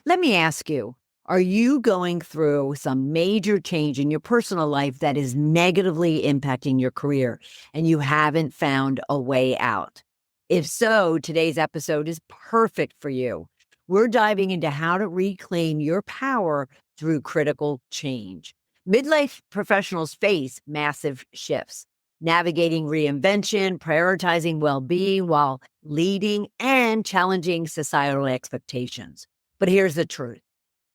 Let me ask you, are you going through some major change in your personal life that is negatively impacting your career and you haven't found a way out? If so, today's episode is perfect for you. We're diving into how to reclaim your power through critical change. Midlife professionals face massive shifts, navigating reinvention, prioritizing well-being while leading and challenging societal expectations. But here's the truth.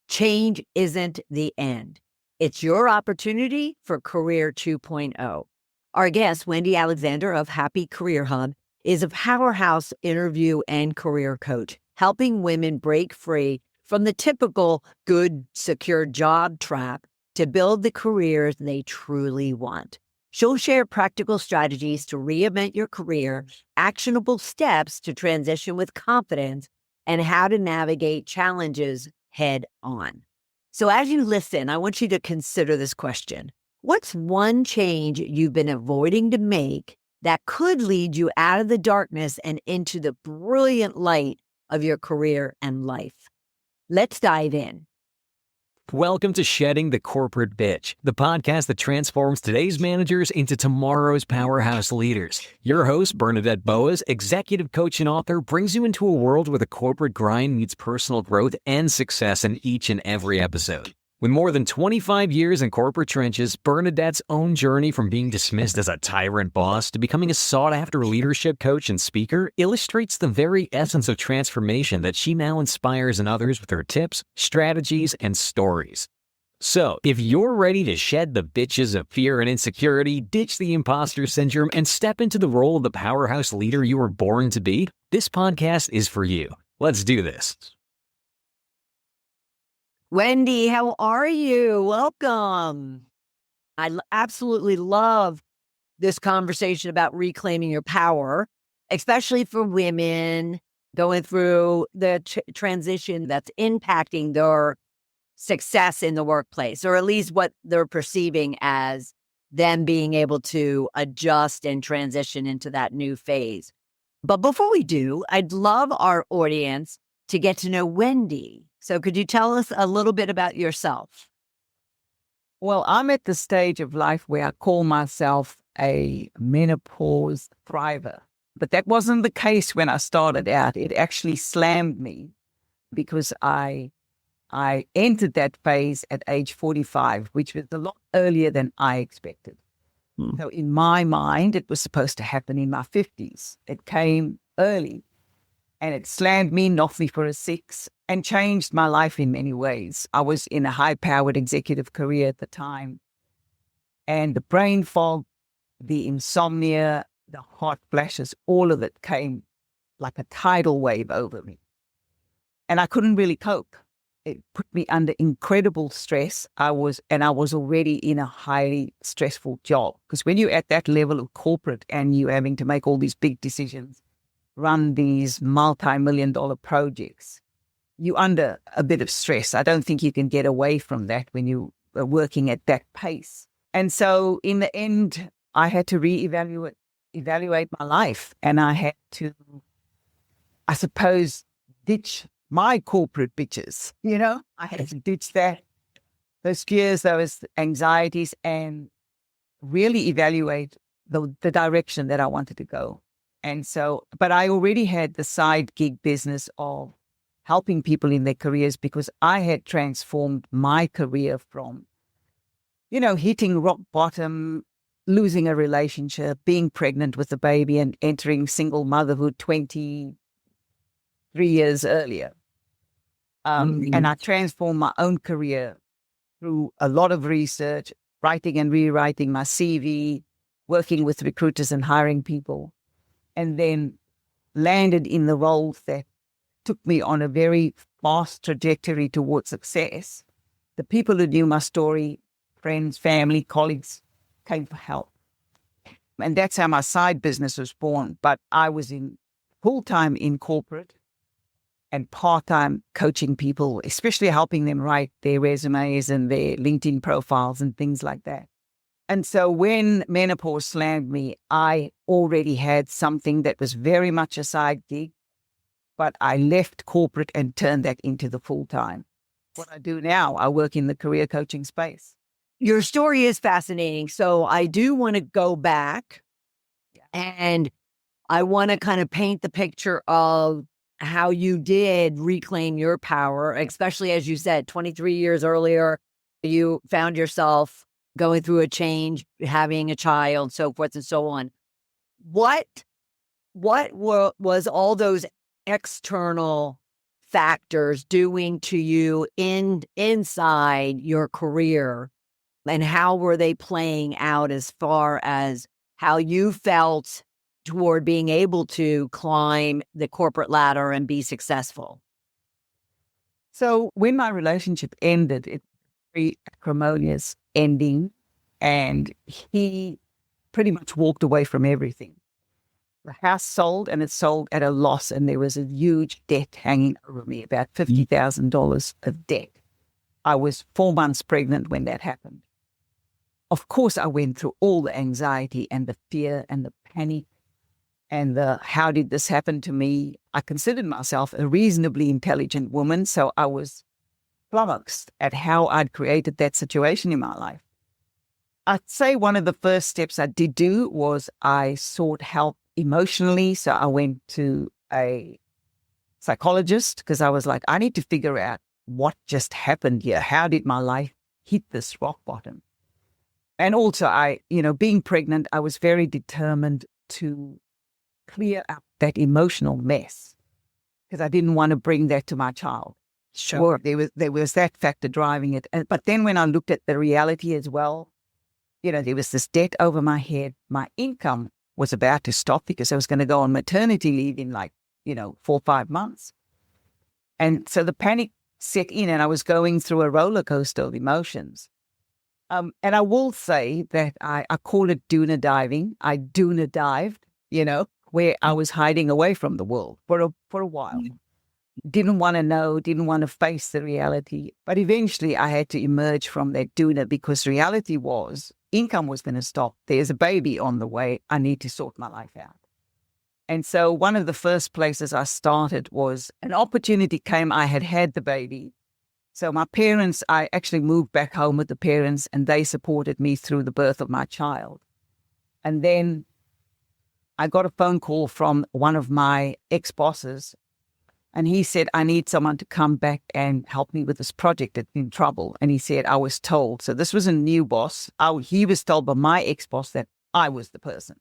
Change isn't the end. It's your opportunity for Career 2.0. Our guest, Wendy Alexander of Happy Career Hub, is a powerhouse interview and career coach, helping women break free from the typical good, secure job trap to build the careers they truly want. She'll share practical strategies to reinvent your career, actionable steps to transition with confidence, and how to navigate challenges head on. So as you listen, I want you to consider this question. What's one change you've been avoiding to make that could lead you out of the darkness and into the brilliant light of your career and life? Let's dive in. Welcome to Shedding the Corporate Bitch, the podcast that transforms today's managers into tomorrow's powerhouse leaders. Your host, Bernadette Boas, executive coach and author, brings you into a world where the corporate grind meets personal growth and success in each and every episode. With more than 25 years in corporate trenches, Bernadette's own journey from being dismissed as a tyrant boss to becoming a sought-after leadership coach and speaker illustrates the very essence of transformation that she now inspires in others with her tips, strategies, and stories. So, if you're ready to shed the bitches of fear and insecurity, ditch the imposter syndrome, and step into the role of the powerhouse leader you were born to be, this podcast is for you. Let's do this. Wendy, how are you? Welcome. I absolutely love this conversation about reclaiming your power, especially for women going through the transition that's impacting their success in the workplace, or at least what they're perceiving as them being able to adjust and transition into that new phase. But before we do, I'd love our audience to get to know Wendy. So could you tell us a little bit about yourself? Well, I'm at the stage of life where I call myself a menopause thriver. But that wasn't the case when I started out. It actually slammed me because I entered that phase at age 45, which was a lot earlier than I expected. So in my mind, it was supposed to happen in my 50s. It came early. And it slammed me, knocked me for a six, and changed my life in many ways. I was in a high-powered executive career at the time. And the brain fog, the insomnia, the hot flashes, all of it came like a tidal wave over me. And I couldn't really cope. It put me under incredible stress. I was already in a highly stressful job. Because when you're at that level of corporate and you're having to make all these big decisions, run these multi-million-dollar projects, you're under a bit of stress. I don't think you can get away from that when you are working at that pace. And so in the end, I had to evaluate my life. And I had to, I suppose, ditch my corporate bitches. I had to ditch those fears, those anxieties, and really evaluate the direction that I wanted to go. And so, but I already had the side gig business of helping people in their careers because I had transformed my career from, hitting rock bottom, losing a relationship, being pregnant with a baby and entering single motherhood 23 years earlier. And I transformed my own career through a lot of research, writing and rewriting my CV, working with recruiters and hiring people. And then landed in the roles that took me on a very fast trajectory towards success. The people who knew my story, friends, family, colleagues, came for help. And that's how my side business was born. But I was in full-time in corporate and part-time coaching people, especially helping them write their resumes and their LinkedIn profiles and things like that. And so when menopause slammed me, I already had something that was very much a side gig but I left corporate and turned that into the full-time. What I do now, I work in the career coaching space. Your story is fascinating. So I do want to go back and I want to kind of paint the picture of how you did reclaim your power, especially as you said, 23 years earlier, you found yourself going through a change, having a child, so forth and so on. What was all those external factors doing to you inside your career, and how were they playing out as far as how you felt toward being able to climb the corporate ladder and be successful? So when my relationship ended, it was a very acrimonious ending, and he pretty much walked away from everything. The house sold, and it sold at a loss, and there was a huge debt hanging over me, about $50,000 of debt. I was 4 months pregnant when that happened. Of course, I went through all the anxiety and the fear and the panic and the how did this happen to me? I considered myself a reasonably intelligent woman, so I was flummoxed at how I'd created that situation in my life. I'd say one of the first steps I did do was I sought help emotionally. So I went to a psychologist because I was like, I need to figure out what just happened here. How did my life hit this rock bottom? And also being pregnant, I was very determined to clear up that emotional mess because I didn't want to bring that to my child. Sure. There was that factor driving it. But then when I looked at the reality as well, there was this debt over my head. My income was about to stop because I was going to go on maternity leave in 4 or 5 months. And so the panic set in and I was going through a roller coaster of emotions. And I will say that I call it doona diving. I doona dived, where I was hiding away from the world for a while. Didn't want to know, didn't want to face the reality. But eventually I had to emerge from that doona because reality was income was going to stop. There's a baby on the way. I need to sort my life out. And so one of the first places I started was an opportunity came. I had the baby. So my parents, I actually moved back home with the parents and they supported me through the birth of my child. And then I got a phone call from one of my ex-bosses and he said, I need someone to come back and help me with this project that's in trouble. And he said, I was told. So this was a new boss. He was told by my ex-boss that I was the person.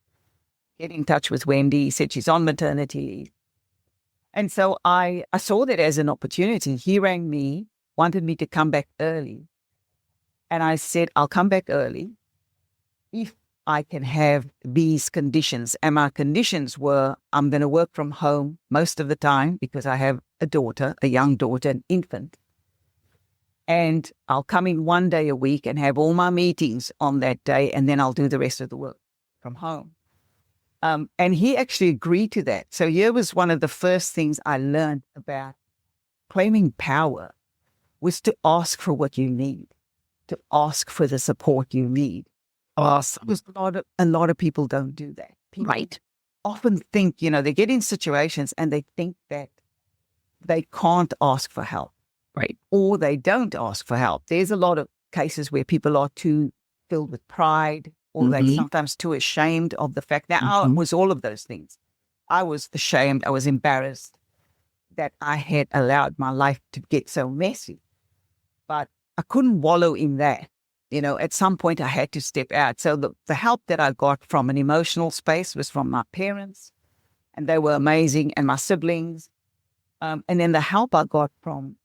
Get in touch with Wendy. He said she's on maternity leave. And so I saw that as an opportunity. He rang me, wanted me to come back early. And I said, I'll come back early if I can have these conditions. And my conditions were, I'm going to work from home most of the time because I have a daughter, a young daughter, an infant. And I'll come in 1 day a week and have all my meetings on that day. And then I'll do the rest of the work from home. And he actually agreed to that. So here was one of the first things I learned about claiming power was to ask for what you need, to ask for the support you need. Awesome. Because a lot of people don't do that. People Right. often think, they get in situations and they think that they can't ask for help. Right. Or they don't ask for help. There's a lot of cases where people are too filled with pride or they're sometimes too ashamed of the fact that I was all of those things. I was ashamed. I was embarrassed that I had allowed my life to get so messy. But I couldn't wallow in that. At some point I had to step out. So the help that I got from an emotional space was from my parents, and they were amazing, and my siblings. And then the help I got from,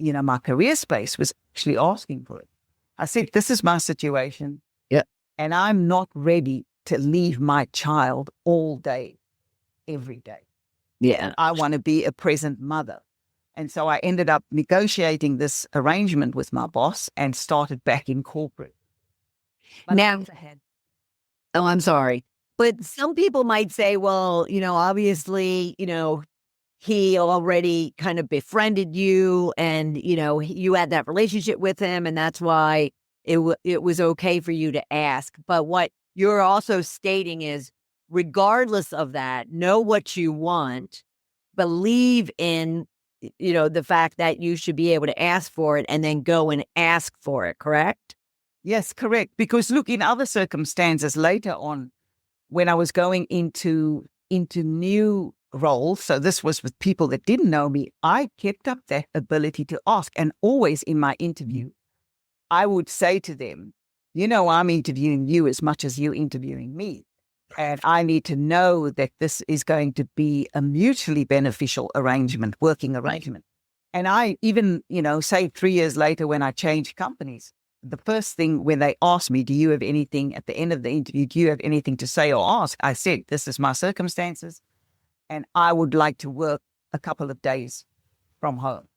my career space was actually asking for it. I said, this is my situation. Yeah. And I'm not ready to leave my child all day, every day. Yeah. I want to be a present mother. And so I ended up negotiating this arrangement with my boss and started back in corporate. But Now, I'm sorry. But some people might say, well, obviously, he already kind of befriended you and, you had that relationship with him. And that's why it was okay for you to ask. But what you're also stating is, regardless of that, know what you want, believe in, the fact that you should be able to ask for it and then go and ask for it, correct? Yes, correct. Because look, in other circumstances later on, when I was going into new roles, so this was with people that didn't know me, I kept up that ability to ask. And always in my interview, I would say to them, I'm interviewing you as much as you're interviewing me. And I need to know that this is going to be a mutually beneficial arrangement, working arrangement. And I even, say 3 years later when I changed companies, the first thing when they asked me, do you have anything at the end of the interview, do you have anything to say or ask? I said, this is my circumstances and I would like to work a couple of days from home.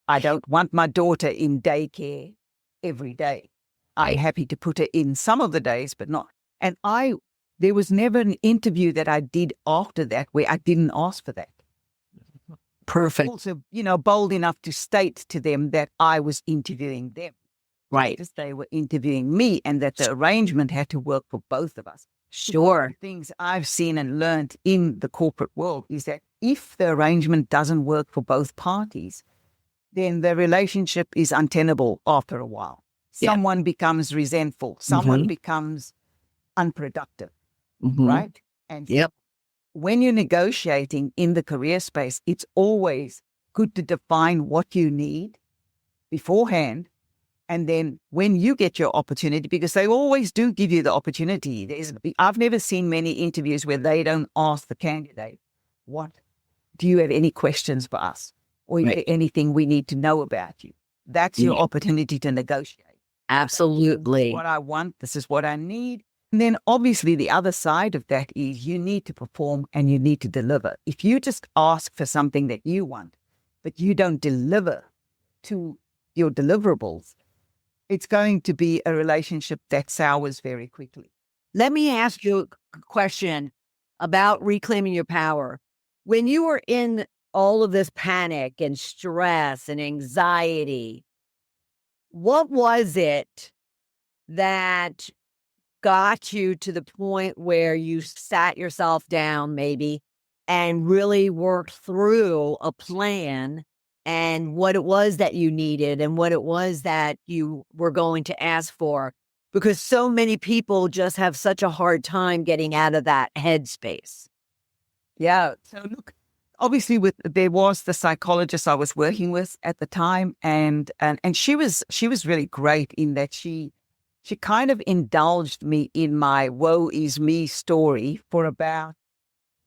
I don't want my daughter in daycare every day. I'm happy to put her in some of the days, but not. And there was never an interview that I did after that where I didn't ask for that. Perfect. Also, bold enough to state to them that I was interviewing them. Right. Because they were interviewing me and that the arrangement had to work for both of us. Sure. The things I've seen and learned in the corporate world is that if the arrangement doesn't work for both parties, then the relationship is untenable after a while. Yeah. Someone becomes resentful. Someone becomes unproductive, right? And when you're negotiating in the career space, it's always good to define what you need beforehand. And then when you get your opportunity, because they always do give you the opportunity. I've never seen many interviews where they don't ask the candidate, do you have any questions for us? Or is there anything we need to know about you? That's your opportunity to negotiate. Absolutely. This is what I want. This is what I need. And then obviously the other side of that is you need to perform and you need to deliver. If you just ask for something that you want, but you don't deliver to your deliverables, it's going to be a relationship that sours very quickly. Let me ask you a question about reclaiming your power. When you were in all of this panic and stress and anxiety, what was it that got you to the point where you sat yourself down maybe and really worked through a plan and what it was that you needed and what it was that you were going to ask for? Because so many people just have such a hard time getting out of that headspace. Yeah. So look, obviously there was the psychologist I was working with at the time, and she was really great in that she kind of indulged me in my woe is me story for about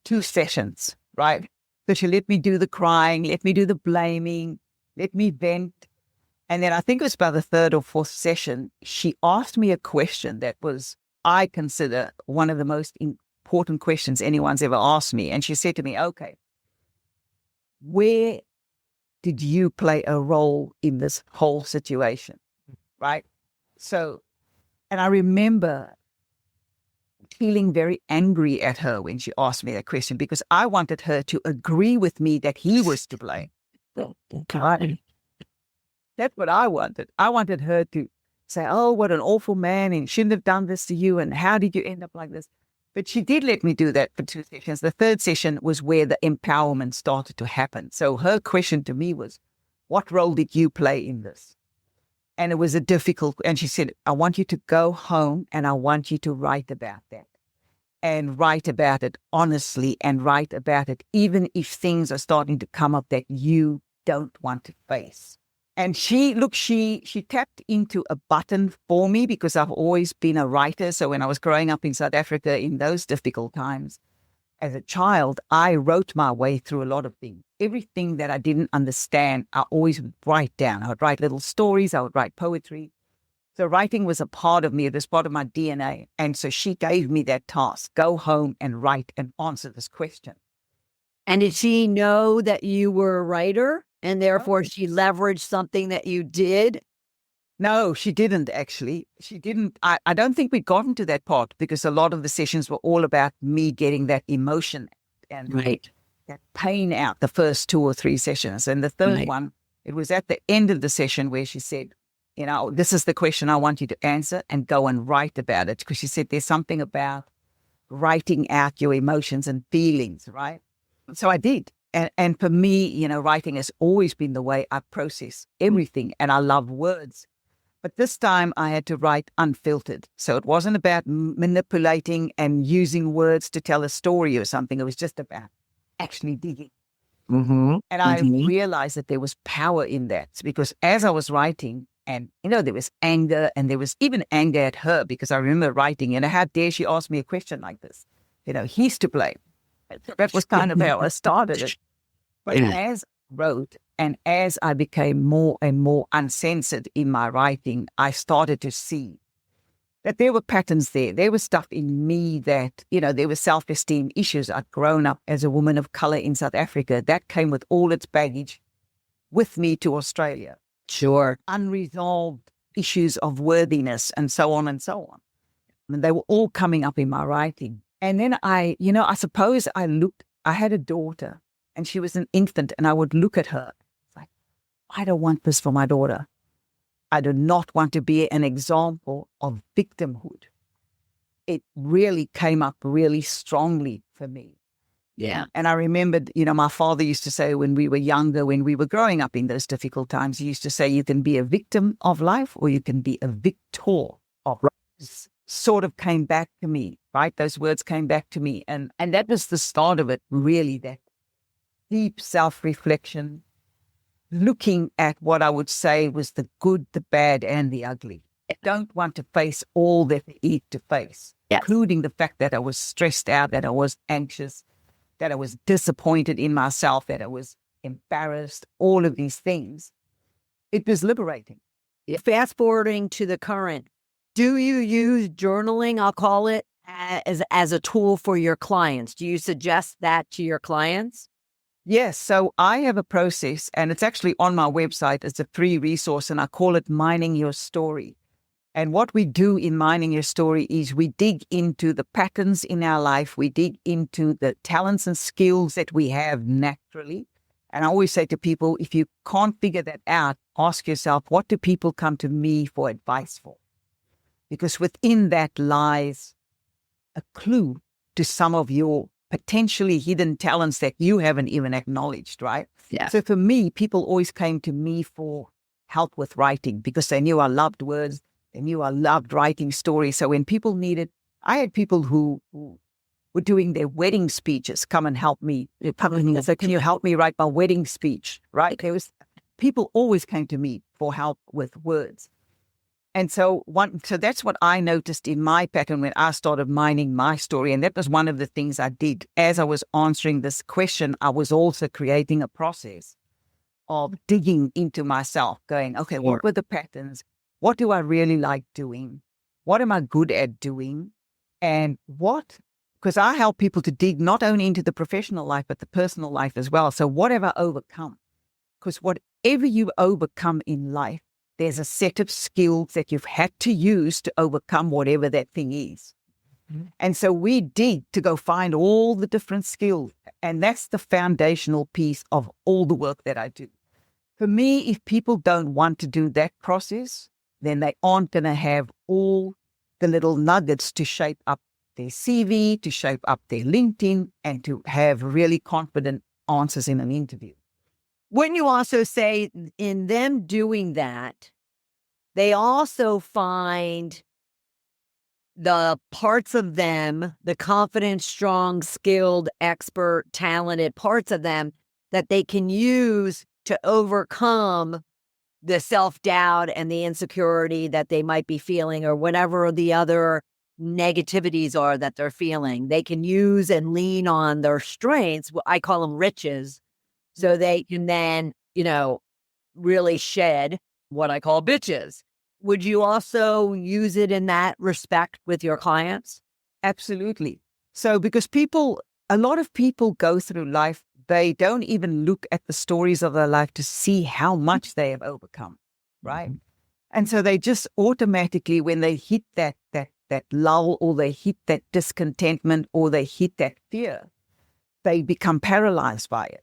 2 sessions, right? So she let me do the crying, let me do the blaming, let me vent. And then I think it was about the 3rd or 4th session, she asked me a question that was, I consider, one of the most important questions anyone's ever asked me. And she said to me, okay, where did you play a role in this whole situation, right? So, and I remember feeling very angry at her when she asked me that question because I wanted her to agree with me that he was to blame. God. That's what I wanted. I wanted her to say, oh, what an awful man, and shouldn't have done this to you, and how did you end up like this? But she did let me do that for 2 sessions. The 3rd session was where the empowerment started to happen. So her question to me was, what role did you play in this? And it was a difficult, and she said, I want you to go home and I want you to write about that. And write about it honestly and write about it even if things are starting to come up that you don't want to face. And she tapped into a button for me because I've always been a writer. So when I was growing up in South Africa in those difficult times, as a child, I wrote my way through a lot of things. Everything that I didn't understand, I always would write down. I would write little stories. I would write poetry. So writing was a part of me. It was part of my DNA. And so she gave me that task, go home and write and answer this question. And did she know that you were a writer and therefore she leveraged something that you did? No, she didn't actually. She didn't. I don't think we'd gotten to that part because a lot of the sessions were all about me getting that emotion and that pain out, the first 2 or 3 sessions. And the third one, it was at the end of the session where she said, this is the question I want you to answer and go and write about it. Because she said there's something about writing out your emotions and feelings, right? So I did. And for me, writing has always been the way I process everything, and I love words. But this time I had to write unfiltered. So it wasn't about manipulating and using words to tell a story or something. It was just about actually digging. Mm-hmm. And I realized that there was power in that, because as I was writing, and, there was anger, and there was even anger at her, because I remember writing, how dare she ask me a question like this? He's to blame. That was kind of how I started it. But as I wrote, and as I became more and more uncensored in my writing, I started to see that there were patterns there. There was stuff in me that, there were self-esteem issues. I'd grown up as a woman of color in South Africa. That came with all its baggage with me to Australia. Sure. Unresolved issues of worthiness and so on and so on. And they were all coming up in my writing. And then I suppose I had a daughter, and she was an infant, and I would look at her like, I don't want this for my daughter. I do not want to be an example of victimhood. It really came up really strongly for me. Yeah. And I remembered, my father used to say when we were younger, when we were growing up in those difficult times, he used to say, you can be a victim of life or you can be a victor of life. Sort of came back to me, right? Those words came back to me. And that was the start of it, really, that deep self-reflection, looking at what I would say was the good, the bad, and the ugly. I don't want to face all that they need to face, including the fact that I was stressed out, that I was anxious, that I was disappointed in myself, that I was embarrassed, all of these things. It was liberating. Fast forwarding to the current, do you use journaling, I'll call it, as a tool for your clients? Do you suggest that to your clients? Yes. So I have a process, and it's actually on my website. It's a free resource, and I call it Mining Your Story. And what we do in Mining Your Story is we dig into the patterns in our life. We dig into the talents and skills that we have naturally. And I always say to people, if you can't figure that out, ask yourself, what do people come to me for advice for? Because within that lies a clue to some of your potentially hidden talents that you haven't even acknowledged, right? Yeah. So for me, people always came to me for help with writing because they knew I loved words. They knew I loved writing stories. So when people needed, I had people who were doing their wedding speeches come and help me. So can you help me write my wedding speech, right? People always came to me for help with words. And so that's what I noticed in my pattern when I started mining my story. And that was one of the things I did. As I was answering this question, I was also creating a process of digging into myself, going, okay, what were the patterns? What do I really like doing? What am I good at doing? And because I help people to dig not only into the professional life, but the personal life as well. So what have I overcome? Because whatever you overcome in life, there's a set of skills that you've had to use to overcome whatever that thing is. Mm-hmm. And so we dig to go find all the different skills. And that's the foundational piece of all the work that I do. For me, if people don't want to do that process, then they aren't going to have all the little nuggets to shape up their CV, to shape up their LinkedIn, and to have really confident answers in an interview. Wouldn't you also say in them doing that, they also find the parts of them, the confident, strong, skilled, expert, talented parts of them that they can use to overcome the self-doubt and the insecurity that they might be feeling or whatever the other negativities are that they're feeling. They can use and lean on their strengths. I call them riches. So they can then, really shed what I call bitches. Would you also use it in that respect with your clients? Absolutely. So because a lot of people go through life, they don't even look at the stories of their life to see how much they have overcome, right? Mm-hmm. And so they just automatically, when they hit that lull, or they hit that discontentment, or they hit that fear, they become paralyzed by it.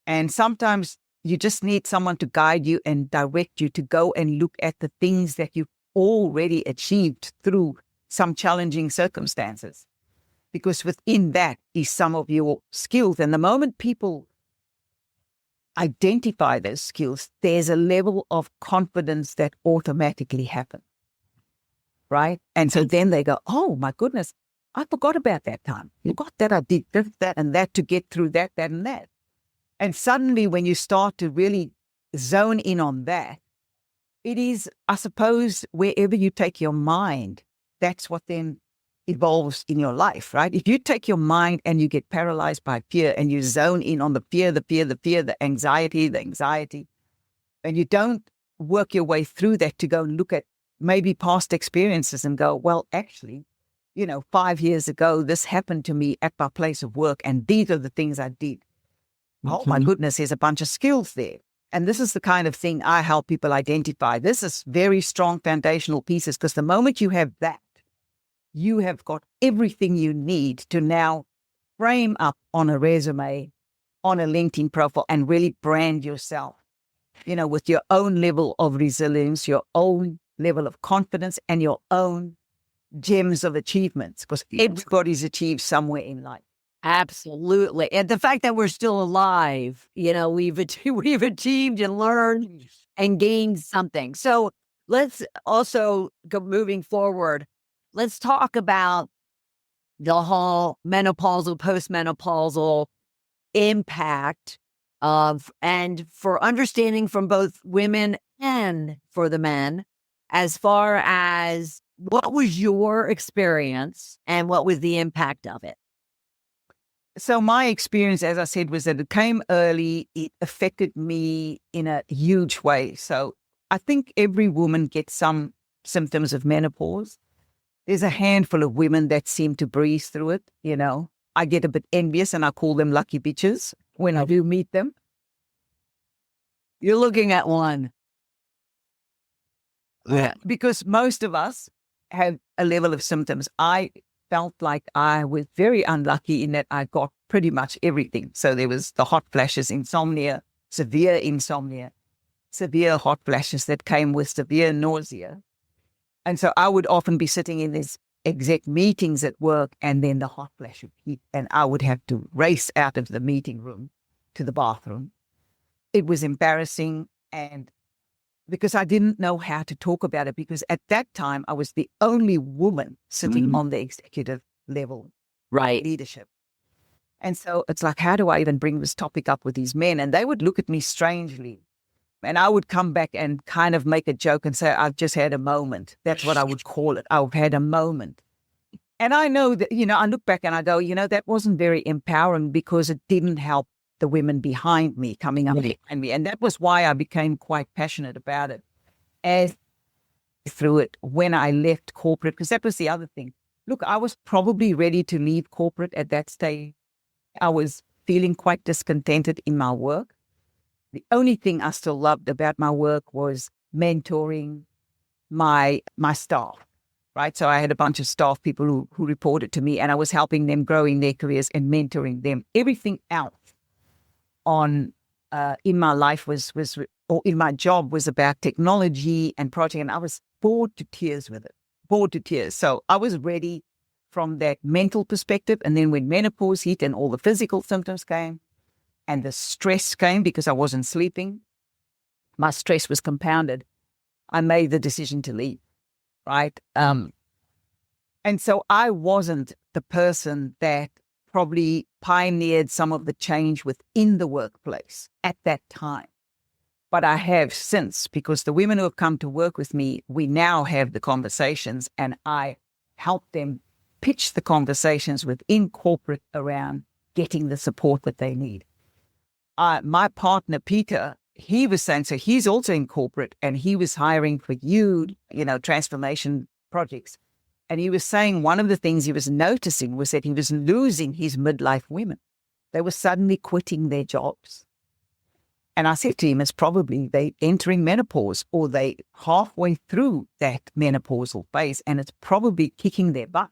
And sometimes you just need someone to guide you and direct you to go and look at the things that you've already achieved through some challenging circumstances. Because within that is some of your skills. And the moment people identify those skills, there's a level of confidence that automatically happens, right? And so then they go, oh my goodness, I forgot about that time. You got that, I did this, that, and that to get through that, and that. And suddenly when you start to really zone in on that, it is, I suppose, wherever you take your mind, that's what then evolves in your life, right? If you take your mind and you get paralyzed by fear and you zone in on the fear, the anxiety, and you don't work your way through that to go and look at maybe past experiences and go, well, actually, 5 years ago, this happened to me at my place of work, and these are the things I did. Oh my goodness, there's a bunch of skills there. And this is the kind of thing I help people identify. This is very strong foundational pieces, because the moment you have that, you have got everything you need to now frame up on a resume, on a LinkedIn profile, and really brand yourself, with your own level of resilience, your own level of confidence, and your own gems of achievements, because everybody's achieved somewhere in life. Absolutely. And the fact that we're still alive, we've achieved and learned and gained something. So let's also go moving forward. Let's talk about the whole menopausal, postmenopausal impact and for understanding from both women and for the men, as far as what was your experience and what was the impact of it? So my experience, as I said, was that it came early. It affected me in a huge way. So I think every woman gets some symptoms of menopause. There's a handful of women that seem to breeze through it, I get a bit envious and I call them lucky bitches when I do meet them. You're looking at one. Yeah. Because most of us have a level of symptoms. I felt like I was very unlucky in that I got pretty much everything. So there was the hot flashes, insomnia, severe hot flashes that came with severe nausea. And so I would often be sitting in these exec meetings at work, and then the hot flash would hit, and I would have to race out of the meeting room to the bathroom. It was embarrassing, and because I didn't know how to talk about it, because at that time I was the only woman sitting on the executive level, right, leadership. And so it's like, how do I even bring this topic up with these men? And they would look at me strangely. And I would come back and kind of make a joke and say, I've just had a moment. That's what I would call it. I've had a moment. And I know that, I look back and I go, that wasn't very empowering, because it didn't help the women behind me, coming up behind me. And that was why I became quite passionate about it as through it when I left corporate, because that was the other thing. Look, I was probably ready to leave corporate at that stage. I was feeling quite discontented in my work. The only thing I still loved about my work was mentoring my staff, right? So I had a bunch of staff people who reported to me, and I was helping them grow in their careers and mentoring them. Everything else in my life or in my job was about technology and project, and I was bored to tears with it. So I was ready from that mental perspective. And then when menopause hit and all the physical symptoms came and the stress came because I wasn't sleeping, my stress was compounded. I made the decision to leave, right? And so I wasn't the person that probably pioneered some of the change within the workplace at that time. But I have since, because the women who have come to work with me, we now have the conversations, and I help them pitch the conversations within corporate around getting the support that they need. My partner, Peter, he was saying, so he's also in corporate, and he was hiring for transformation projects. And he was saying one of the things he was noticing was that he was losing his midlife women. They were suddenly quitting their jobs. And I said to him, it's probably they entering menopause, or they halfway through that menopausal phase, and it's probably kicking their butt.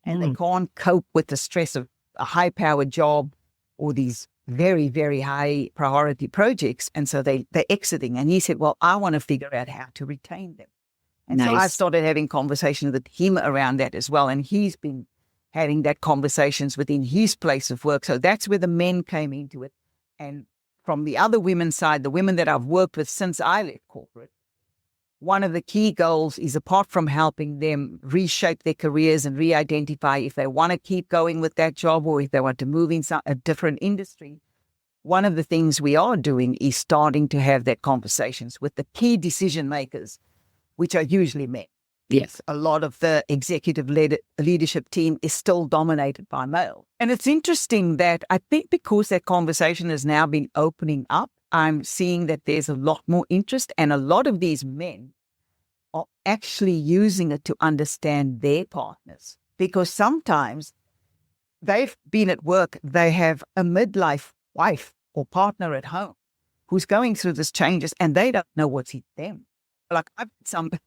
And they can't cope with the stress of a high-powered job or these very, very high priority projects. And so they're exiting. And he said, well, I want to figure out how to retain them. And so I started having conversations with him around that as well. And he's been having that conversations within his place of work. So that's where the men came into it. And from the other women's side, the women that I've worked with since I left corporate, one of the key goals is, apart from helping them reshape their careers and re-identify if they want to keep going with that job or if they want to move in a different industry, one of the things we are doing is starting to have that conversations with the key decision makers, which are usually men. Yes. A lot of the executive leadership team is still dominated by male. And it's interesting that I think because that conversation has now been opening up, I'm seeing that there's a lot more interest, and a lot of these men are actually using it to understand their partners, because sometimes they've been at work, they have a midlife wife or partner at home who's going through these changes and they don't know what's hit them. Like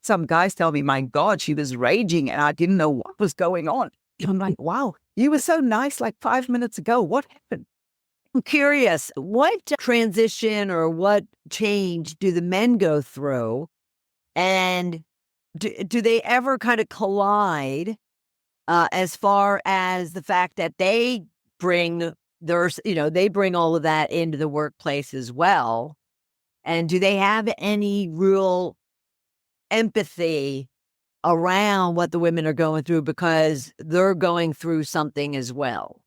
some guys tell me, my God, she was raging and I didn't know what was going on. I'm like, wow, you were so nice like 5 minutes ago. What happened? I'm curious, what transition or what change do the men go through? And do they ever kind of collide as far as the fact that they bring they bring all of that into the workplace as well? And do they have any real empathy around what the women are going through because they're going through something as well?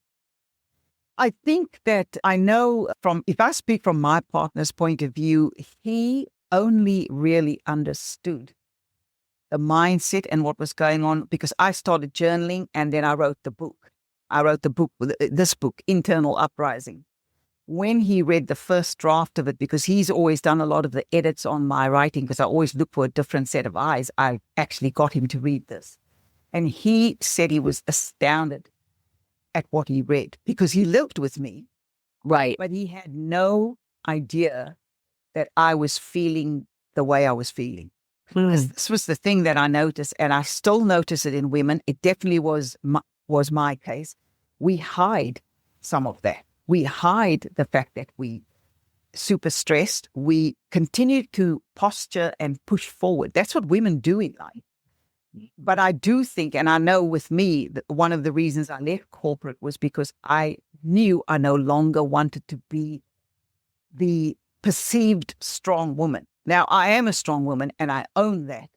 I think that I know if I speak from my partner's point of view, he only really understood the mindset and what was going on because I started journaling and then I wrote the book. This book, Internal Uprising. When he read the first draft of it, because he's always done a lot of the edits on my writing, because I always look for a different set of eyes, I actually got him to read this. And he said he was astounded at what he read because he lived with me. Right. But he had no idea that I was feeling the way I was feeling. This was the thing that I noticed, and I still notice it in women. It definitely was my case. We hide some of that. We hide the fact that we super stressed. We continue to posture and push forward. That's what women do in life. But I do think, and I know with me, that one of the reasons I left corporate was because I knew I no longer wanted to be the perceived strong woman. Now, I am a strong woman and I own that.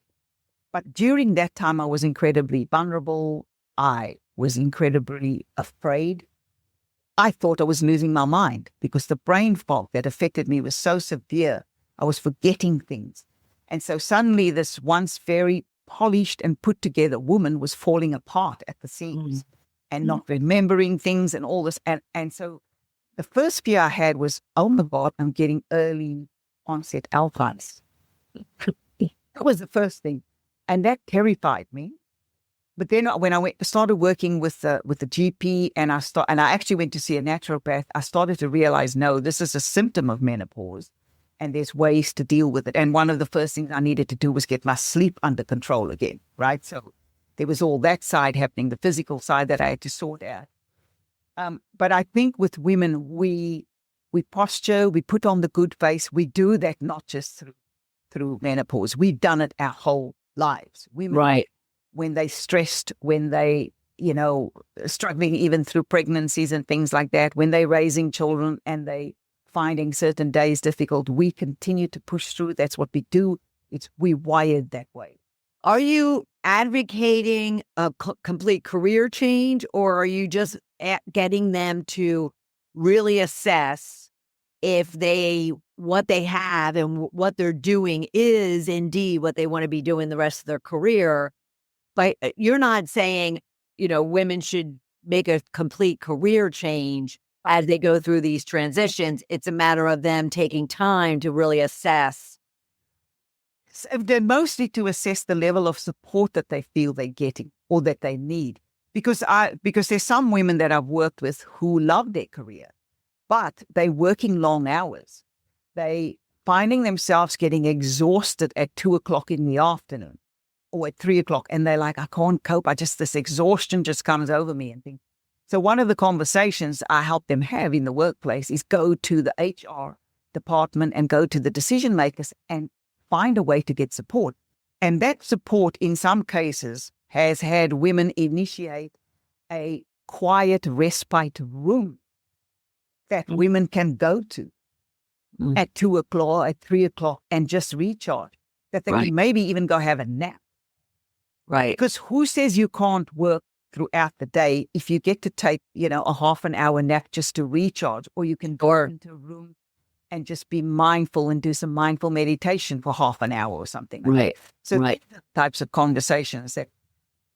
But during that time, I was incredibly vulnerable. I was incredibly afraid. I thought I was losing my mind because the brain fog that affected me was so severe. I was forgetting things. And so suddenly this once very polished and put together woman was falling apart at the seams and not remembering things and all this. And so the first fear I had was, oh my God, I'm getting early onset Alzheimer's. That was the first thing. And that terrified me. But then when I started working with the GP and I actually went to see a naturopath, I started to realize, no, this is a symptom of menopause and there's ways to deal with it. And one of the first things I needed to do was get my sleep under control again, right? So there was all that side happening, the physical side that I had to sort out. But I think with women, we posture, we put on the good face. We do that not just through menopause. We've done it our whole lives. Women, right. When they stressed, when they, struggling even through pregnancies and things like that, when they're raising children and they finding certain days difficult, we continue to push through. That's what we do. We wired that way. Are you advocating a complete career change, or are you just getting them to really assess if what they have and what they're doing is indeed what they want to be doing the rest of their career? But you're not saying, women should make a complete career change as they go through these transitions. It's a matter of them taking time to really assess. They're mostly to assess the level of support that they feel they're getting or that they need. Because there's some women that I've worked with who love their career, but they're working long hours. They finding themselves getting exhausted at 2:00 in the afternoon or at 3:00. And they're like, I can't cope. This exhaustion just comes over me and things. So one of the conversations I help them have in the workplace is go to the HR department and go to the decision makers and find a way to get support. And that support in some cases has had women initiate a quiet respite room that women can go to at 2 o'clock, at 3 o'clock, and just recharge. That they can maybe even go have a nap. Right. Because who says you can't work throughout the day if you get to take, a half an hour nap just to recharge, or you can go into a room and just be mindful and do some mindful meditation for half an hour or something. Right. So these are the types of conversations that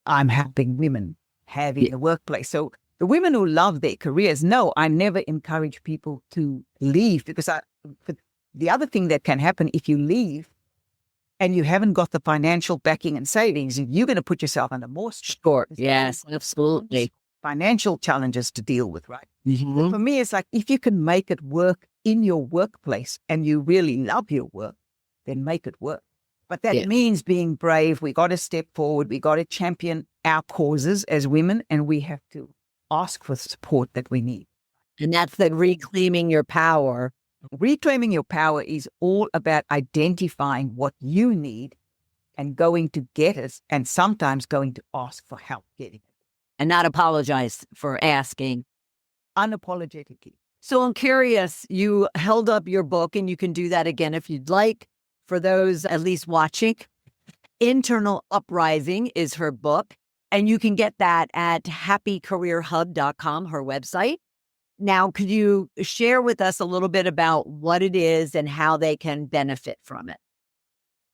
I'm helping women have in the workplace. So the women who love their careers, no, I never encourage people to leave, because the other thing that can happen if you leave and you haven't got the financial backing and savings, you're going to put yourself under more stress. Sure. Yes, absolutely. Financial challenges to deal with, right? Mm-hmm. For me, it's like, if you can make it work in your workplace and you really love your work, then make it work. But that means being brave. We got to step forward. We got to champion our causes as women, and we have to ask for support that we need. And that's the reclaiming your power. Reclaiming your power is all about identifying what you need and going to get it, and sometimes going to ask for help getting it. And not apologize for asking. Unapologetically. So I'm curious, you held up your book, and you can do that again if you'd like. For those at least watching, Internal Uprising is her book, and you can get that at happycareerhub.com, her website. Now, could you share with us a little bit about what it is and how they can benefit from it?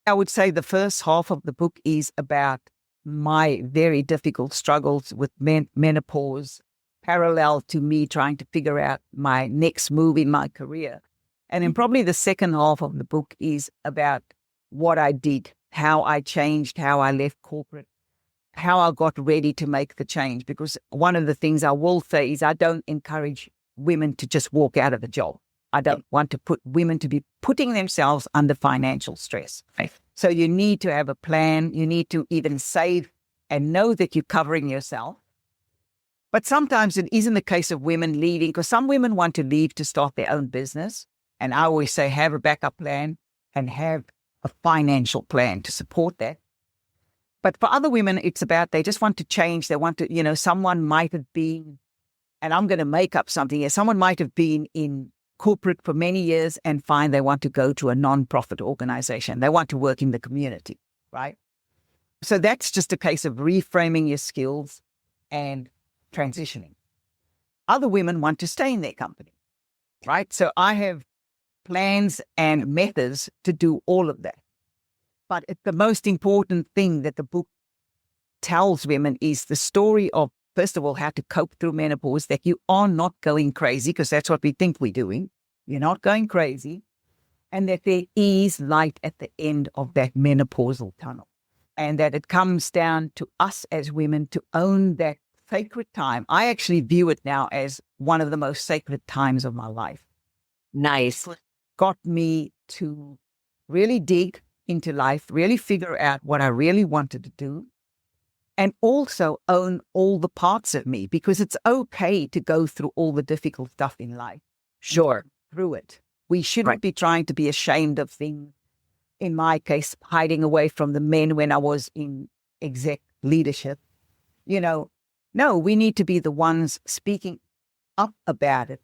I would say the first half of the book is about my very difficult struggles with menopause, parallel to me trying to figure out my next move in my career. And then probably the second half of the book is about what I did, how I changed, how I left corporate, how I got ready to make the change. Because one of the things I will say is I don't encourage women to just walk out of a job. I don't want to put women to be putting themselves under financial stress. Right? So you need to have a plan. You need to even save and know that you're covering yourself. But sometimes it isn't the case of women leaving, because some women want to leave to start their own business. And I always say, have a backup plan and have a financial plan to support that. But for other women, it's about, they just want to change. They want to, someone might have been, and I'm going to make up something here, someone might have been in corporate for many years and find they want to go to a non-profit organization. They want to work in the community, right? So that's just a case of reframing your skills and transitioning. Other women want to stay in their company, right? So I have plans and methods to do all of that. But the most important thing that the book tells women is the story of, first of all, how to cope through menopause, that you are not going crazy, because that's what we think we're doing. You're not going crazy. And that there is light at the end of that menopausal tunnel. And that it comes down to us as women to own that sacred time. I actually view it now as one of the most sacred times of my life. Nice. Got me to really dig into life, really figure out what I really wanted to do, and also own all the parts of me, because it's okay to go through all the difficult stuff in life. Sure. Through it. We shouldn't be trying to be ashamed of things. In my case, hiding away from the men when I was in exec leadership. No, we need to be the ones speaking up about it,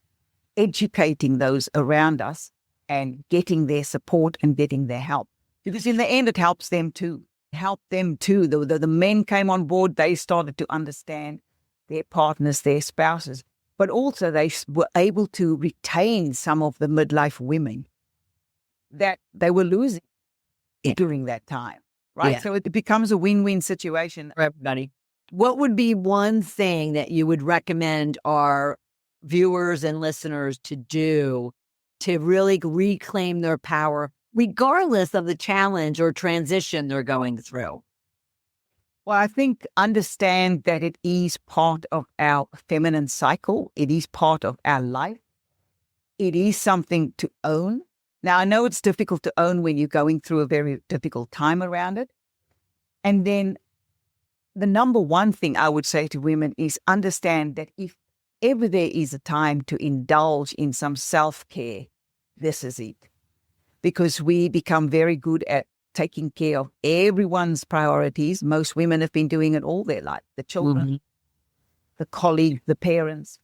educating those around us, and getting their support and getting their help. Because in the end, it helps them too. The men came on board, they started to understand their partners, their spouses, but also they were able to retain some of the midlife women that they were losing during that time, right? Yeah. So it becomes a win-win situation For everybody. What would be one thing that you would recommend our viewers and listeners to do to really reclaim their power, regardless of the challenge or transition they're going through? Well, I think understand that it is part of our feminine cycle. It is part of our life. It is something to own. Now, I know it's difficult to own when you're going through a very difficult time around it. And then the number one thing I would say to women is understand that if ever there is a time to indulge in some self-care, this is it. Because we become very good at taking care of everyone's priorities. Most women have been doing it all their life. The children, the colleagues, the parents.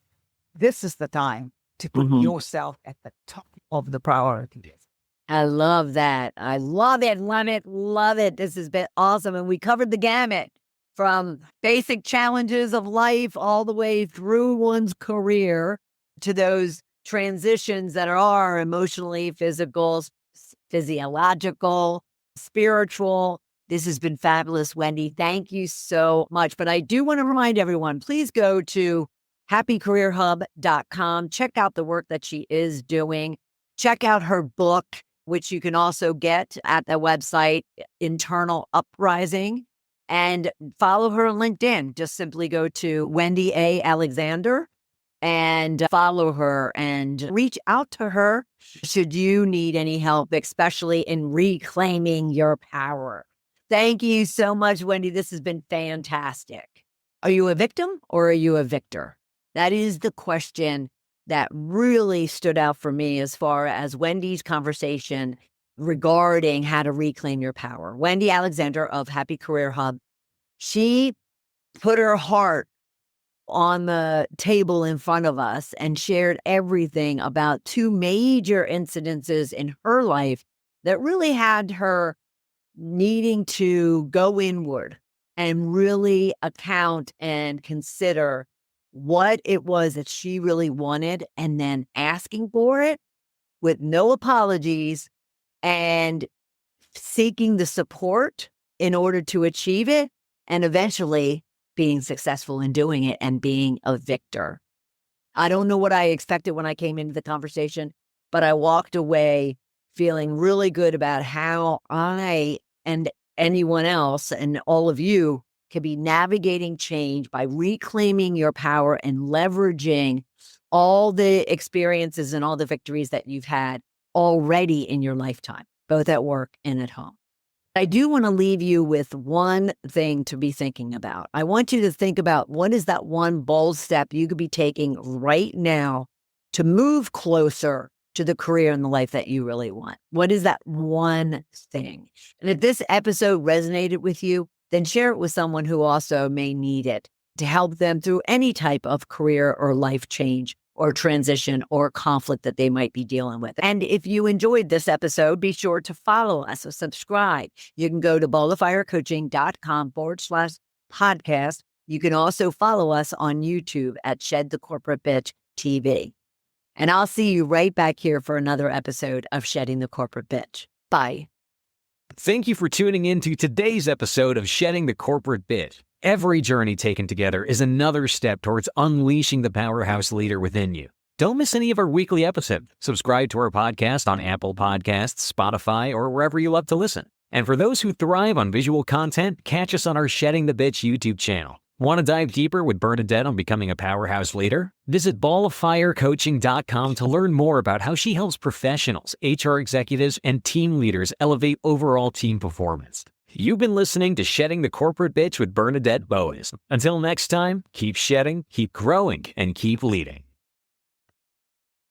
This is the time to put yourself at the top of the priority list. I love that. I love it, love it, love it. This has been awesome. And we covered the gamut from basic challenges of life all the way through one's career to those transitions that are emotionally, physical, physiological, spiritual. This has been fabulous, Wendy. Thank you so much. But I do want to remind everyone, please go to happycareerhub.com. Check out the work that she is doing. Check out her book, which you can also get at the website, Internal Uprising, and follow her on LinkedIn. Just simply go to Wendy A. Alexander and follow her and reach out to her should you need any help, especially in reclaiming your power. Thank you so much, Wendy. This has been fantastic. Are you a victim or are you a victor? That is the question that really stood out for me as far as Wendy's conversation regarding how to reclaim your power. Wendy Alexander of Happy Career Hub, she put her heart on the table in front of us and shared everything about two major incidences in her life that really had her needing to go inward and really account and consider what it was that she really wanted and then asking for it with no apologies and seeking the support in order to achieve it and eventually being successful in doing it and being a victor. I don't know what I expected when I came into the conversation, but I walked away feeling really good about how I and anyone else and all of you can be navigating change by reclaiming your power and leveraging all the experiences and all the victories that you've had already in your lifetime, both at work and at home. I do want to leave you with one thing to be thinking about. I want you to think about what is that one bold step you could be taking right now to move closer to the career and the life that you really want. What is that one thing? And if this episode resonated with you, then share it with someone who also may need it to help them through any type of career or life change or transition or conflict that they might be dealing with. And if you enjoyed this episode, be sure to follow us or subscribe. You can go to balloffirecoaching.com/podcast. You can also follow us on YouTube at Shed the Corporate Bitch TV. And I'll see you right back here for another episode of Shedding the Corporate Bitch. Bye. Thank you for tuning in to today's episode of Shedding the Corporate Bitch. Every journey taken together is another step towards unleashing the powerhouse leader within you. Don't miss any of our weekly episodes. Subscribe to our podcast on Apple Podcasts, Spotify, or wherever you love to listen. And for those who thrive on visual content, catch us on our Shedding the Bitch YouTube channel. Want to dive deeper with Bernadette on becoming a powerhouse leader? Visit balloffirecoaching.com to learn more about how she helps professionals, HR executives, and team leaders elevate overall team performance. You've been listening to Shedding the Corporate Bitch with Bernadette Boas. Until next time, keep shedding, keep growing, and keep leading.